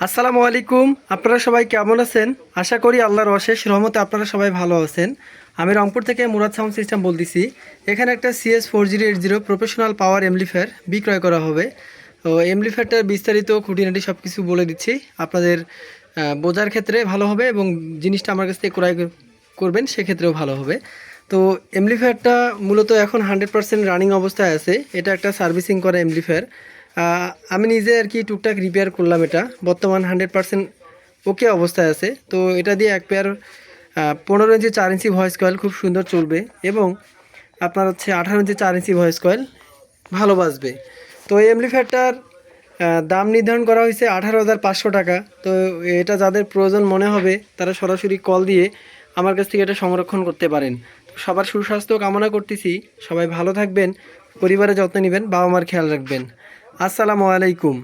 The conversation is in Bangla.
আসসালামু আলাইকুম। আপনারা সবাই কেমন আছেন? আশা করি আল্লাহর অশেষ রহমতে আপনারা সবাই ভালো আছেন। আমি রংপুর থেকে মুরাদ সাউন্ড সিস্টেম বলতেছি। এখানে একটা CS4080 প্রফেশনাল পাওয়ার এমপ্লিফায়ার বিক্রয় করা হবে। তো এমপ্লিফায়ারটার বিস্তারিত খুঁটিনাটি সব কিছু বলে দিচ্ছি। আপনাদের বোঝার ক্ষেত্রে ভালো হবে এবং জিনিসটা আমার কাছ থেকে ক্রয় করবেন সেক্ষেত্রেও ভালো হবে। তো এমপ্লিফায়ারটা মূলত এখন 100% রানিং অবস্থায় আছে। এটা একটা সার্ভিসিং করা এমপ্লিফায়ার। আমি নিজে আর কি টুকটাক রিপেয়ার করলাম। এটা বর্তমান 100% ওকে অবস্থায় আছে। তো এটা দিয়ে এক পেয়ার 15 ইঞ্চি 4 ইঞ্চি ভয়েস কয়েল খুব সুন্দর চলবে এবং আপনার হচ্ছে 18 ইঞ্চি 4 ইঞ্চি ভয়েস কয়েল ভালো বাজবে। তো এই এমপ্লিফায়ারটার দাম নির্ধারণ করা হয়েছে 18,500 টাকা। তো এটা যাদের প্রয়োজন মনে হবে তারা সরাসরি কল দিয়ে আমার কাছ থেকে এটা সংরক্ষণ করতে পারেন। তো সবার সুস্বাস্থ্য কামনা করতেছি। সবাই ভালো থাকবেন, পরিবারের যত্ন নেবেন, বাবা মার খেয়াল রাখবেন। আসসালামু আলাইকুম।